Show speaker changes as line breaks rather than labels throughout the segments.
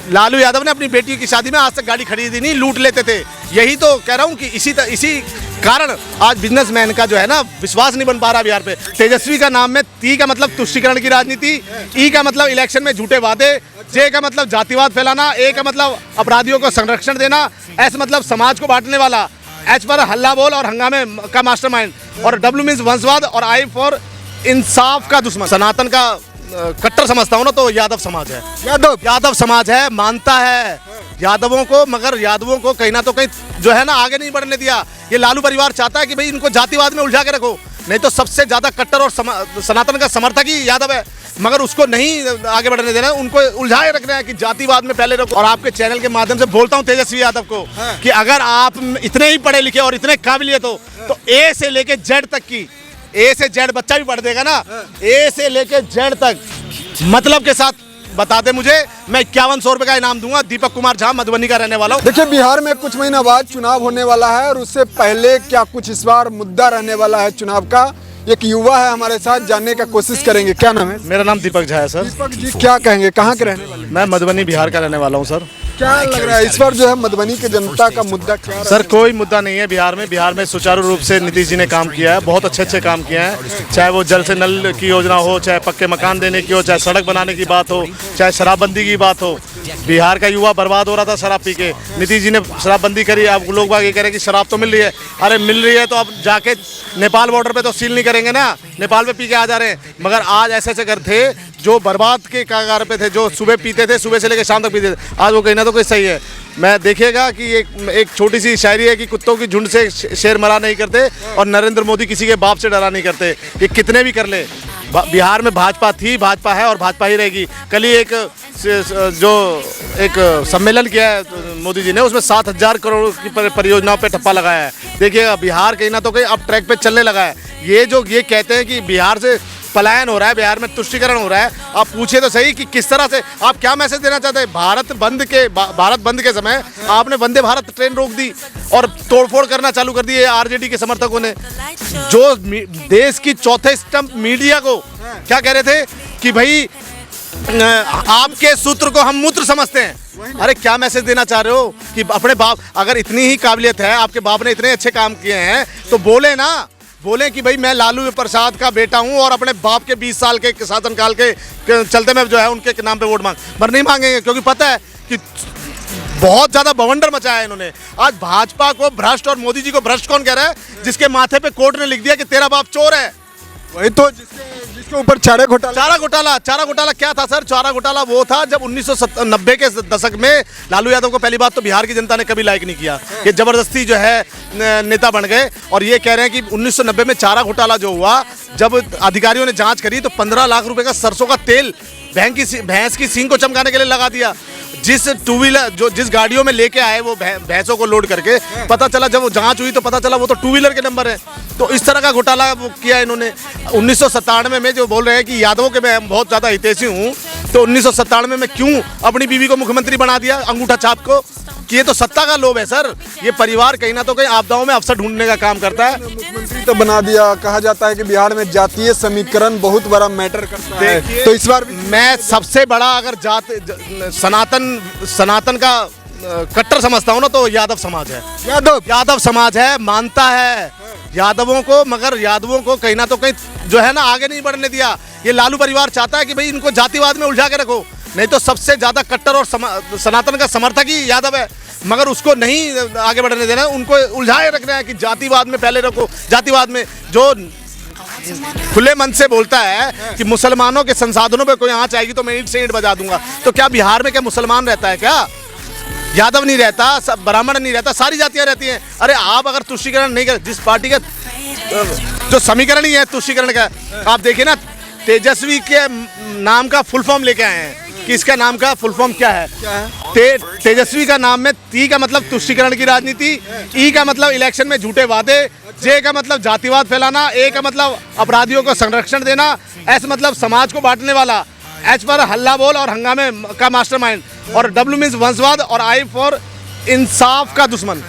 लालू यादव ने अपनी बेटी की शादी में आज तक गाड़ी खरीदी नहीं, लूट लेते थे। यही तो कह रहा हूँ कि इसी कारण आज बिजनेसमैन का जो है ना विश्वास नहीं बन पा रहा बिहार पे। तेजस्वी का नाम में ती का मतलब तुष्टीकरण की राजनीति, ई का मतलब इलेक्शन में झूठे वादे, जे का मतलब जातिवाद फैलाना, ए का मतलब अपराधियों को संरक्षण देना, एस मतलब समाज को बांटने वाला, एच पर हल्ला बोल और हंगामे का मास्टरमाइंड, और डब्ल्यू मीन्स वंशवाद, और आई फॉर इंसाफ का दुश्मन। सनातन का कट्टर समझता हूँ ना तो यादव समाज है। यादव समाज है, मानता है यादवों को, मगर यादवों को कहीं ना तो कहीं जो है ना आगे नहीं बढ़ने दिया। ये लालू परिवार चाहता है कि भाई इनको जातिवाद में उलझा के रखो, नहीं तो सबसे ज्यादा कट्टर और सनातन का समर्थक ही यादव है, मगर उसको नहीं आगे बढ़ने देना, उनको उलझाए रखना है कि जातिवाद में पहले रखो। और आपके चैनल के माध्यम से बोलता हूँ तेजस्वी यादव को कि अगर आप इतने ही पढ़े लिखे और इतने काबिलियत हो तो ए से लेके जेड तक की, ए से जेड बच्चा भी पढ़ देगा ना, ए से लेके जेड तक मतलब के साथ बता दे मुझे, मैं 5100 रुपए का इनाम दूंगा। दीपक कुमार झा, मधुबनी का रहने वाला हूँ।
देखिए, बिहार में कुछ महीना बाद चुनाव होने वाला है और उससे पहले क्या कुछ इस बार मुद्दा रहने वाला है चुनाव का। एक युवा है हमारे साथ, जानने का कोशिश करेंगे। क्या नाम है?
मेरा नाम दीपक झा है सर।
दीपक जी, क्या कहेंगे, कहाँ के रहने वाले?
मैं मधुबनी बिहार का रहने वाला हूँ सर।
क्या लग रहा है इस बार जो है मधुबनी की जनता का मुद्दा क्या?
सर कोई मुद्दा नहीं है बिहार में। बिहार में सुचारू रूप से नीतीश जी ने काम किया है, बहुत अच्छे काम किए हैं, चाहे वो जल से नल की योजना हो, चाहे पक्के मकान देने की हो, चाहे सड़क बनाने की बात हो, चाहे शराबबंदी की बात हो। बिहार का युवा बर्बाद हो रहा था शराब पी के, नीतीश जी ने शराबबंदी करी। अब लोग बाग ये कह रहे हैं कि शराब तो मिल रही है, अरे मिल रही है तो अब जाके नेपाल बॉर्डर पे तो सील नहीं करेंगे ना, नेपाल पे पी के आ जा रहे हैं। मगर आज ऐसे घर थे जो बर्बाद के कागार पे थे, जो सुबह पीते थे, सुबह से लेकर शाम तक पीते थे, आज वो कहीं ना तो कोई सही है। मैं देखिएगा कि एक छोटी सी शायरी है कि कुत्तों की झुंड से शेर मरा नहीं करते और नरेंद्र मोदी किसी के बाप से डरा नहीं करते। ये कितने भी कर ले, बिहार में भाजपा थी, भाजपा है और भाजपा ही रहेगी। कल ही एक सम्मेलन किया है मोदी जी ने, उसमें 7000 करोड़ की परियोजनाओं पे ठप्पा लगाया है। देखिएगा बिहार कहीं ना तो कहीं अब ट्रैक पे चलने लगा है। ये कहते हैं कि बिहार से पलायन हो रहा है, बिहार में तुष्टीकरण हो रहा है, आप पूछे तो सही कि किस तरह से, आप क्या मैसेज देना चाहते हैं? भारत बंद के समय आपने वंदे भारत ट्रेन रोक दी और तोड़फोड़ करना चालू कर दी आरजेडी के समर्थकों ने, जो देश की चौथे स्तंभ मीडिया को क्या कह रहे थे कि भाई आपके सूत्र को हम मूत्र समझते हैं। अरे क्या मैसेज देना चाह रहे हो कि अपने बाप, अगर इतनी ही काबिलियत है, आपके बाप ने इतने अच्छे काम किए हैं तो बोले कि भाई मैं लालू प्रसाद का बेटा हूं और अपने बाप के 20 साल के शासनकाल के चलते में जो है उनके नाम पे वोट पर नहीं मांगेंगे, क्योंकि पता है कि बहुत ज्यादा बवंडर मचाया है इन्होंने। आज भाजपा को भ्रष्ट और मोदी जी को भ्रष्ट कौन कह रहा है? जिसके माथे पे कोर्ट ने लिख दिया कि तेरा बाप चोर है।
वही तो जिसके ऊपर चारा घोटाला क्या था सर? चारा घोटाला वो था जब 1990 के दशक में लालू यादव को पहली बात तो बिहार की जनता ने कभी लाइक नहीं किया, ये जबरदस्ती जो है नेता बन गए। और ये कह रहे हैं कि 1990 में चारा घोटाला जो हुआ, जब अधिकारियों ने जांच करी तो 15 लाख रुपए का सरसों का तेल भैंस की सींग को चमकाने के लिए लगा दिया। जिस टू व्हीलर जिस गाड़ियों में लेके आए वो भैंसों को लोड करके, पता चला जब वो जांच हुई तो पता चला वो तो टू व्हीलर के नंबर है। तो इस तरह का घोटाला किया इन्होंने। 1997 में जो बोल रहे हैं कि यादवों के मैं बहुत ज़्यादा हितैषी हूँ, तो 1997 में क्यों अपनी बीवी को मुख्यमंत्री बना दिया अंगूठा छाप को? कि ये तो सत्ता का लोभ है सर। ये परिवार कहीं ना तो कहीं आपदाओं में अवसर ढूंढने का काम करता है। मुख्यमंत्री तो बना दिया। कहा जाता है कि बिहार में जातीय समीकरण बहुत बड़ा मैटर करता है, तो इस बार
मैं सबसे बड़ा अगर सनातन का कट्टर समझता हूँ ना तो यादव समाज है। यादव समाज है, मानता है यादवों को, मगर यादवों को कहीं ना तो कहीं जो है ना आगे नहीं बढ़ने दिया। ये लालू परिवार चाहता है कि भाई इनको जातिवाद में उलझा के रखो, नहीं तो सबसे ज्यादा कट्टर और सनातन का समर्थक ही यादव है, मगर उसको नहीं आगे बढ़ने देना, उनको उलझाए रखना है कि जातिवाद में पहले रखो। जातिवाद में जो खुले मन से बोलता है कि मुसलमानों के संसाधनों पे कोई आंच आएगी तो मैं ईंट से ईंट बजा दूंगा, तो क्या बिहार में क्या मुसलमान रहता है? क्या यादव नहीं रहता, सब ब्राह्मण नहीं रहता, सारी जातियां रहती हैं। अरे आप अगर तुष्टीकरण नहीं कर, जिस पार्टी का जो समीकरण ही है तुष्टीकरण का, आप देखिए ना, तेजस्वी के नाम का फुल फॉर्म लेके आए हैं कि इसका नाम का फुल फॉर्म क्या है? तेजस्वी का नाम में ती का मतलब तुष्टीकरण की राजनीति, ई का मतलब इलेक्शन में झूठे वादे, जे का मतलब जातिवाद फैलाना, ए का मतलब अपराधियों को संरक्षण देना, एस मतलब समाज को बांटने वाला, एच पर हल्ला बोल और हंगामे का मास्टरमाइंड, और डब्ल्यू मीन्स वंशवाद, और आई फॉर इंसाफ का दुश्मन।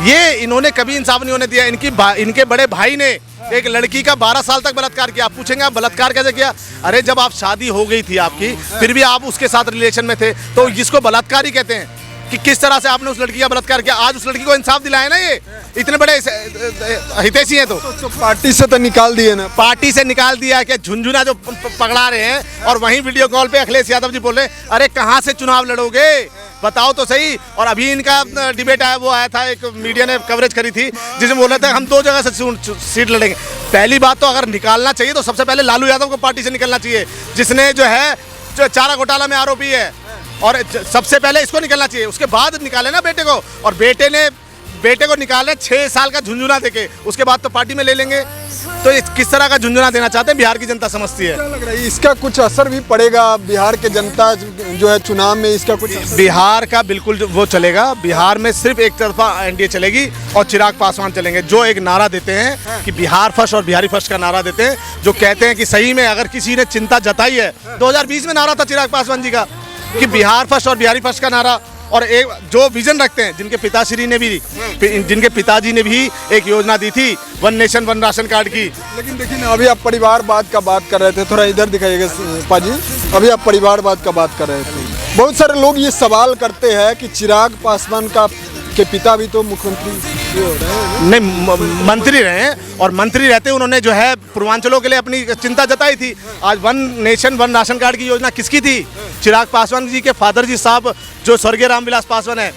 ये इन्होंने कभी इंसाफ नहीं होने दिया। इनके बड़े भाई ने एक लड़की का 12 साल तक बलात्कार किया। आप पूछेंगे आप बलात्कार कैसे किया? अरे जब आप शादी हो गई थी आपकी, फिर भी आप उसके साथ रिलेशन में थे, तो जिसको बलात्कार ही कहते हैं कि किस तरह से आपने उस लड़की का बलात्कार किया। आज उस लड़की को इंसाफ दिलाया ना, ये इतने बड़े हितैषी हैं।
तो पार्टी से तो निकाल दिए ना,
पार्टी से निकाल दिया कि झुंझुना जो पकड़ा रहे हैं, और वहीं वीडियो कॉल पे अखिलेश यादव जी बोल रहे हैं अरे कहाँ से चुनाव लड़ोगे, बताओ तो सही। और अभी इनका डिबेट आया, वो आया था, एक मीडिया ने कवरेज करी थी, जिसमें बोल रहे थे हम 2 जगह से सीट लड़ेंगे। पहली बात तो अगर निकालना चाहिए तो सबसे पहले लालू यादव को पार्टी से निकलना चाहिए, जिसने जो है जो चारा घोटाला में आरोपी है, और सबसे पहले इसको निकलना चाहिए, उसके बाद निकाले ना बेटे को। और बेटे को निकाले 6 साल का झुंझुना देके, उसके बाद तो पार्टी में ले लेंगे। तो किस तरह का झुंझुना देना चाहते हैं बिहार की जनता समझती है।
क्या लग रहा है इसका कुछ असर भी पड़ेगा बिहार के जनता जो है चुनाव में, इसका कुछ
बिहार का बिल्कुल वो चलेगा। बिहार में सिर्फ एक तरफा एनडीए चलेगी और चिराग पासवान चलेंगे, जो एक नारा देते हैं कि बिहार फर्स्ट और बिहारी फर्स्ट का नारा देते हैं, जो कहते हैं कि सही में अगर किसी ने चिंता जताई है, 2020 में नारा था चिराग पासवान जी का कि बिहार फर्स्ट और बिहारी फर्स्ट का नारा, और एक जो विजन रखते हैं, जिनके पिताजी ने भी एक योजना दी थी, 1 नेशन 1 राशन कार्ड की।
लेकिन देखिए ना, अभी आप परिवारवाद का बात कर रहे थे, थोड़ा इधर दिखाइएगा पाजी, अभी आप परिवारवाद का बात कर रहे थे। बहुत सारे लोग ये सवाल करते हैं कि चिराग पासवान के पिता भी तो मुख्यमंत्री हो रहे हैं।
नहीं, मंत्री रहे हैं, और मंत्री रहते उन्होंने जो है पूर्वांचलों के लिए अपनी चिंता जताई थी। आज 1 नेशन 1 राशन कार्ड की योजना किसकी थी? चिराग पासवान जी के फादर जी साहब, जो स्वर्गीय रामविलास पासवान है,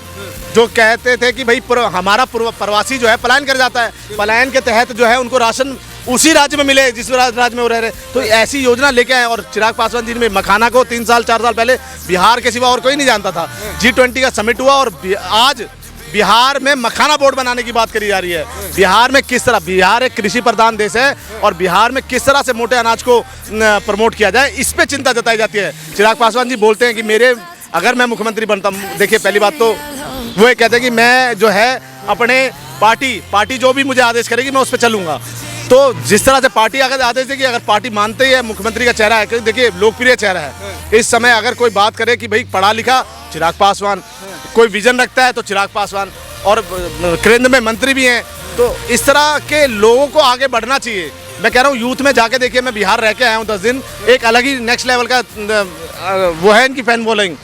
जो कहते थे कि भाई हमारा प्रवासी जो है पलायन कर जाता है, पलायन के तहत जो है उनको राशन उसी राज्य में मिले जिस राज्य में वो रह रहे। तो ऐसी योजना लेके आए, और चिराग पासवान जी ने मखाना को 3 साल 4 साल पहले बिहार के सिवा और कोई नहीं जानता था। G20 का समिट हुआ, और आज बिहार में मखाना बोर्ड बनाने की बात करी जा रही है। बिहार में किस तरह, बिहार एक कृषि प्रधान देश है, और बिहार में किस तरह से मोटे अनाज को प्रमोट किया जाए, इस पे चिंता जताई जाती है। चिराग पासवान जी बोलते हैं कि अगर मैं मुख्यमंत्री बनता हूँ, देखिए पहली बात तो वो ये कहते हैं कि मैं जो है अपने पार्टी जो भी मुझे आदेश करेगी मैं उस पर चलूंगा। तो जिस तरह से पार्टी अगर आदेश देगी, अगर पार्टी मानते ही है, मुख्यमंत्री का चेहरा है, क्योंकि देखिए लोकप्रिय चेहरा है इस समय, अगर कोई बात करे कि भाई पढ़ा लिखा, चिराग पासवान, कोई विजन रखता है तो चिराग पासवान, और केंद्र में मंत्री भी हैं, तो इस तरह के लोगों को आगे बढ़ना चाहिए। मैं कह रहा हूँ यूथ में जाके देखिए, मैं बिहार रह के आया हूँ 10 दिन, एक अलग ही नेक्स्ट लेवल का वो है इनकी फैन फॉलोइंग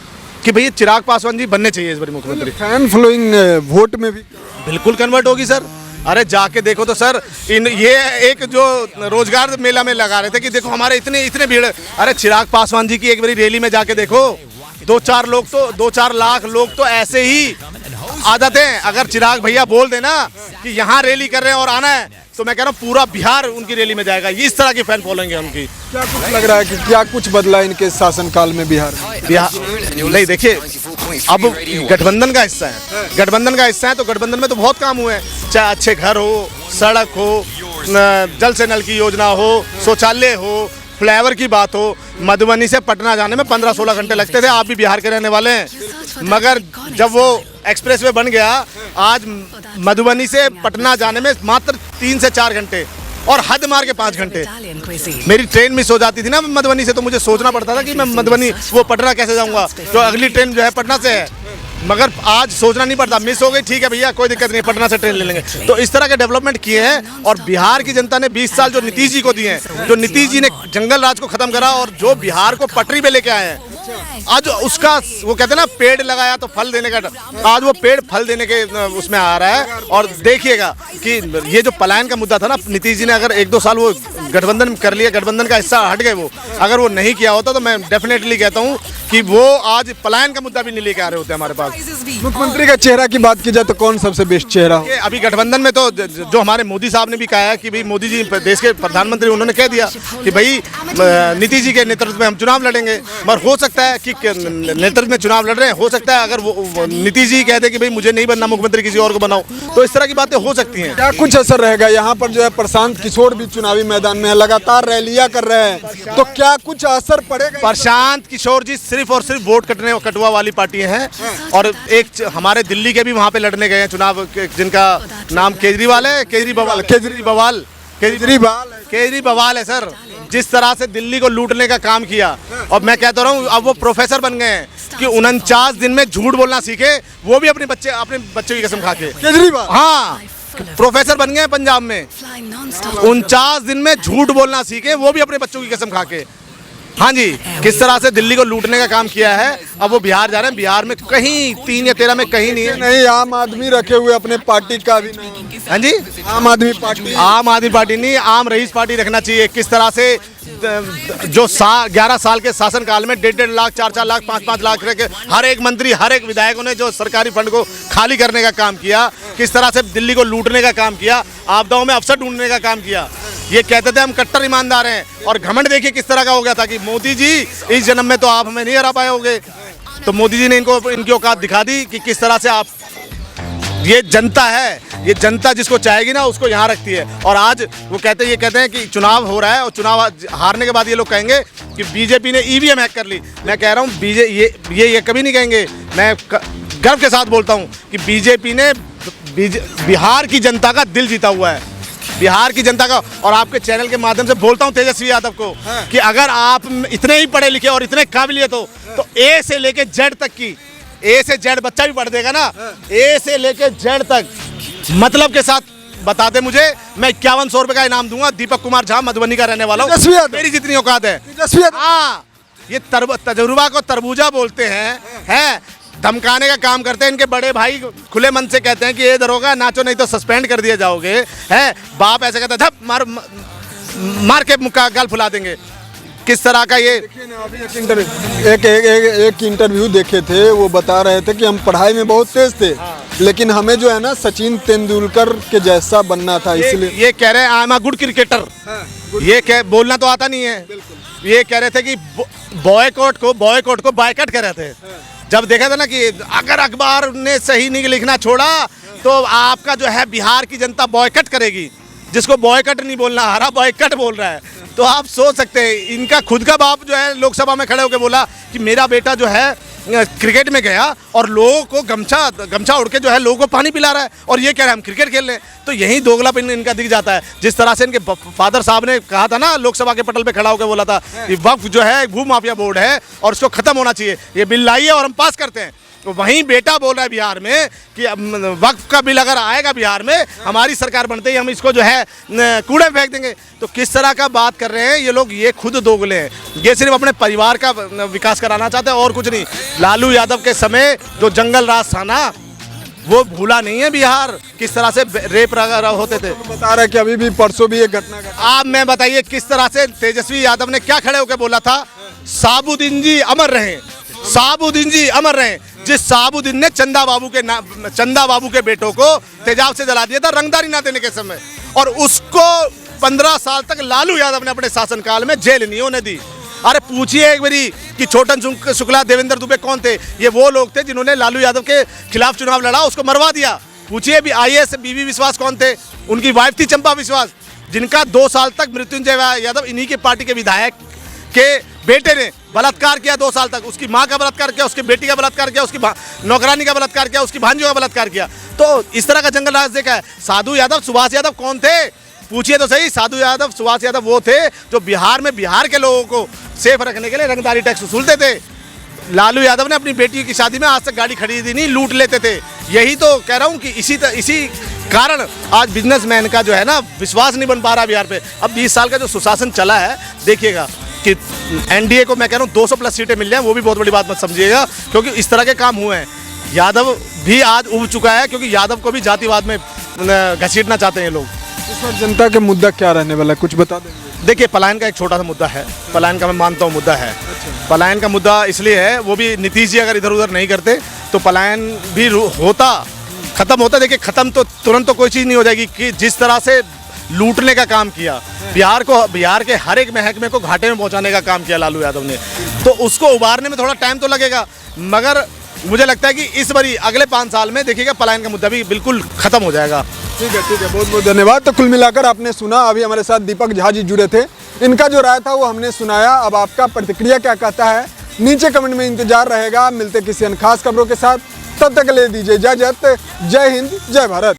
कि भाई चिराग पासवान जी बनने चाहिए इस बार मुख्यमंत्री।
फैन फॉलोइंग वोट में भी
बिल्कुल कन्वर्ट होगी सर। अरे जाके देखो तो सर, ये एक जो रोजगार मेला में लगा रहे थे कि देखो हमारे इतने भीड़। अरे चिराग पासवान जी की एक बारी रैली में जाके देखो, 2-4 लाख लोग तो ऐसे ही आ जाते हैं। अगर चिराग भैया बोल देना कि यहाँ रैली कर रहे हैं और आना है, तो मैं कह रहा हूँ पूरा बिहार उनकी रैली में जाएगा। इस तरह की फैन फॉलोइंग है उनकी।
क्या कुछ लग रहा है कि क्या कुछ बदला इनके शासनकाल में बिहार
नहीं, देखिए अब गठबंधन का हिस्सा है, तो गठबंधन में तो बहुत काम हुए हैं, चाहे अच्छे घर हो, सड़क हो, जल से नल की योजना हो, शौचालय हो, फ्लाईओवर की बात हो। मधुबनी से पटना जाने में 15-16 घंटे लगते थे, आप भी बिहार के रहने वाले हैं, मगर जब वो एक्सप्रेस वे बन गया, आज मधुबनी से पटना जाने में मात्र 3 से 4 घंटे, और हद मार के 5 घंटे। मेरी ट्रेन मिस हो जाती थी ना मधुबनी से, तो मुझे सोचना पड़ता था कि मैं मधुबनी वो पटना कैसे जाऊंगा, जो अगली ट्रेन जो है पटना से है, मगर आज सोचना नहीं पड़ता, मिस हो गई ठीक है भैया कोई दिक्कत नहीं, पटना से ट्रेन ले लेंगे। तो इस तरह के डेवलपमेंट किए हैं, और बिहार की जनता ने 20 साल जो नीतीश जी को दिए हैं, जो नीतीश जी ने जंगल राज को खत्म करा और जो बिहार को पटरी पे लेके आए हैं, आज उसका वो कहते हैं ना पेड़ लगाया तो फल देने का, आज वो पेड़ फल देने के उसमें आ रहा है। और देखिएगा कि ये जो पलायन का मुद्दा था ना, नीतीश जी ने अगर 1-2 साल वो गठबंधन कर लिया, गठबंधन का हिस्सा हट गए, वो अगर वो नहीं किया होता तो मैं डेफिनेटली कहता हूँ कि वो आज पलायन का मुद्दा भी नहीं लेके आ रहे होते हमारे पास।
मुख्यमंत्री का चेहरा की बात की जाए तो कौन सबसे बेस्ट चेहरा हो?
अभी गठबंधन में तो जो हमारे मोदी साहब ने भी कहा है कि भाई मोदी जी देश के प्रधानमंत्री, उन्होंने कह दिया कि भाई नीतीश जी के नेतृत्व में हम चुनाव लड़ेंगे। मगर हो सकता है कि नेतृत्व में चुनाव लड़ रहे हैं, हो सकता है अगर वो नीतीश जी कह दे कि भाई मुझे नहीं बनना मुख्यमंत्री, किसी और को बनाओ, तो इस तरह की बातें हो सकती हैं।
क्या कुछ असर रहेगा? यहाँ पर जो है प्रशांत किशोर भी चुनावी मैदान में लगातार रैलियां कर रहे हैं, तो क्या कुछ असर पड़ेगा?
प्रशांत किशोर जी सिर्फ और सिर्फ वोट कटवा वाली पार्टी हैं, और एक हमारे दिल्ली के भी वहाँ पे लड़ने गए हैं चुनाव, जिनका नाम केजरीवाल है, केजरीवाल
केजरीवाल है सर। जिस तरह से दिल्ली को लूटने का काम किया, और मैं कहता रहा हूँ अब वो प्रोफेसर बन गए हैं कि 49 दिन में झूठ बोलना सीखे, वो भी अपने बच्चों की कसम खा के।
केजरीवाल,
हाँ, प्रोफेसर बन गए हैं पंजाब में, 49 दिन में झूठ बोलना सीखे, वो भी अपने बच्चों की कसम खा के। हाँ जी, किस तरह से दिल्ली को लूटने का काम किया है। अब वो बिहार जा रहे हैं, बिहार में कहीं 3 या 13 में कहीं नहीं है।
नहीं, आम आदमी रखे हुए अपने पार्टी का भी नाम।
हाँ जी,
आम आदमी पार्टी,
आम आदमी पार्टी नहीं, आम रईस पार्टी रखना चाहिए। किस तरह से जो 11 साल के शासनकाल में 1.5 लाख, 4 लाख, 5 लाख के हर एक मंत्री, हर एक विधायकों ने जो सरकारी फंड को खाली करने का काम किया, किस तरह से दिल्ली को लूटने का काम किया, आपदाओं में अवसर ढूंढने का काम किया। ये कहते थे हम कट्टर ईमानदार हैं, और घमंड देखिए किस तरह का हो गया था कि मोदी जी इस जन्म में तो आप हमें नहीं हरा पाए होंगे। तो मोदी जी ने इनकी औकात दिखा दी कि किस तरह से आप, ये जनता है, ये जनता जिसको चाहेगी ना उसको यहाँ रखती है। और आज वो कहते हैं कि चुनाव हो रहा है, और चुनाव हारने के बाद ये लोग कहेंगे कि बीजेपी ने ईवीएम हैक कर ली। मैं कह रहा हूँ ये कभी नहीं कहेंगे। मैं गर्व के साथ बोलता हूँ कि बीजेपी ने बिहार की जनता का दिल जीता हुआ है, बिहार की जनता का। और आपके चैनल के माध्यम से बोलता हूँ तेजस्वी यादव को कि अगर आप इतने ही पढ़े लिखे और इतने काबिलियत हो तो ए से लेके जेड तक की, ए से जेड बच्चा भी पढ़ देगा ना, ए से लेके जेड तक मतलब के साथ बता दे मुझे, मैं 5100 रुपए का इनाम दूंगा। दीपक कुमार झा, मधुबनी का रहने वाला हूँ, मेरी जितनी औकात है। हाँ, ये तजुर्बा को तरबूजा बोलते हैं, धमकाने का काम करते हैं। इनके बड़े भाई खुले मन से कहते हैं कि ये दरोगा नाचो नहीं तो सस्पेंड कर दिए जाओगे, है बाप ऐसे कहता है, धप मार के मुक्का गाल फुला देंगे। किस तरह का ये
एक इंटरव्यू देखे थे, वो बता रहे थे कि हम पढ़ाई में बहुत तेज थे, लेकिन हमें जो है ना सचिन तेंदुलकर के जैसा बनना था, इसलिए
ये कह रहे हैं I am a good cricketer. ये बोलना तो आता नहीं है। ये कह रहे थे कि बॉयकॉट को बायकॉट कर रहे थे। जब देखा था ना कि अगर अखबार ने सही नहीं लिखना छोड़ा तो आपका जो है बिहार की जनता बॉयकट करेगी। जिसको बॉयकट नहीं बोलना आ रहा, बॉयकट बोल रहा है। तो आप सोच सकते हैं, इनका खुद का बाप जो है लोकसभा में खड़े होकर बोला कि मेरा बेटा जो है क्रिकेट में गया और लोगों को गमछा उड़ के जो है लोगों को पानी पिला रहा है, और ये कह रहे हैं हम क्रिकेट खेल रहे हैं। तो यही दोगलापन इनका दिख जाता है। जिस तरह से इनके फादर साहब ने कहा था ना, लोकसभा के पटल पे खड़ा होकर बोला था कि वक्फ जो है भू माफिया बोर्ड है और उसको खत्म होना चाहिए, ये बिल लाइए और हम पास करते हैं। तो वहीं बेटा बोल रहा है बिहार में कि वक्फ का बिल अगर आएगा बिहार में, हमारी सरकार बनते ही हम इसको जो है कूड़े में फेंक देंगे। तो किस तरह का बात कर रहे हैं ये लोग, ये खुद दोगले हैं। ये सिर्फ अपने परिवार का विकास कराना चाहते हैं और कुछ नहीं। लालू यादव के समय जो जंगल राज था ना, वो भूला नहीं है बिहार। किस तरह से रेप होते थे,
बता रहे कि अभी भी परसों भी एक घटना घटा।
आप मैं बताइए किस तरह से तेजस्वी यादव ने क्या खड़े होकर बोला था, साबुद्दीन जी अमर रहें, साबुद्दीन जी अमर रहें। जिस साबुद्दीन ने चंदा बाबू के बेटों को तेजाब से जला दिया था रंगदारी ना देने के समय, और उसको 15 साल तक लालू यादव ने अपने शासनकाल में जेल नहीं होने दी। अरे पूछिए एक बारी कि छोटन शुक्ला, देवेंद्र दुबे कौन थे? ये वो लोग थे जिन्होंने लालू यादव के खिलाफ चुनाव लड़ा, उसको मरवा दिया। पूछिए भी IAS बीवी विश्वास कौन थे? उनकी वाइफ थी चंपा विश्वास, जिनका 2 साल तक मृत्युंजय यादव इन्हीं के पार्टी के विधायक के बेटे ने बलात्कार किया 2 साल तक। उसकी माँ का बलात्कार किया, उसकी बेटी का बलात्कार किया, उसकी नौकरानी का बलात्कार किया, उसकी भांजियों का बलात्कार किया। तो इस तरह का जंगल राज देखा है। साधु यादव, सुभाष यादव कौन थे? पूछिए तो सही। साधु यादव, सुभाष यादव वो थे जो बिहार में बिहार के लोगों को सेफ रखने के लिए रंगदारी टैक्स वसूलते थे। लालू यादव ने अपनी बेटी की शादी में आज तक गाड़ी खरीदी नहीं, लूट लेते थे। यही तो कह रहा हूँ कि इसी कारण आज बिजनेसमैन का जो है ना विश्वास नहीं बन पा रहा बिहार पे। अब 20 साल का जो सुशासन चला है, देखिएगा कि NDA को मैं कह रहा हूँ 200+ सीटें मिल जाएं, वो भी बहुत बड़ी बात मत समझिएगा, क्योंकि इस तरह के काम हुए हैं। यादव भी आज उब चुका है, क्योंकि यादव को भी जातिवाद में घसीटना चाहते हैं लोग।
इस वक्त जनता का मुद्दा क्या रहने वाला है, कुछ बता देंगे?
देखिए, पलायन का एक छोटा सा मुद्दा है, पलायन का मैं मानता हूँ मुद्दा है। पलायन का मुद्दा इसलिए है, वो भी नीतीश जी अगर इधर उधर नहीं करते तो पलायन भी होता, खत्म होता। देखिए, खत्म तो तुरंत तो कोई चीज़ नहीं हो जाएगी। कि जिस तरह से लूटने का काम किया, बिहार के हर एक महकमे को घाटे में पहुंचाने का काम किया लालू यादव ने, तो उसको उबारने में थोड़ा टाइम तो लगेगा। मगर मुझे लगता है कि इस बारी अगले 5 साल में देखिएगा पलायन का मुद्दा भी बिल्कुल खत्म हो जाएगा।
ठीक है, बहुत बहुत धन्यवाद। तो कुल मिलाकर आपने सुना, अभी हमारे साथ दीपक झा जी जुड़े थे, इनका जो राय था वो हमने सुनाया। अब आपका प्रतिक्रिया क्या कहता है नीचे कमेंट में इंतजार रहेगा। मिलते किसी अन्य खास खबरों के साथ, तब तक ले दीजिए इजाजत। जय हिंद, जय भारत।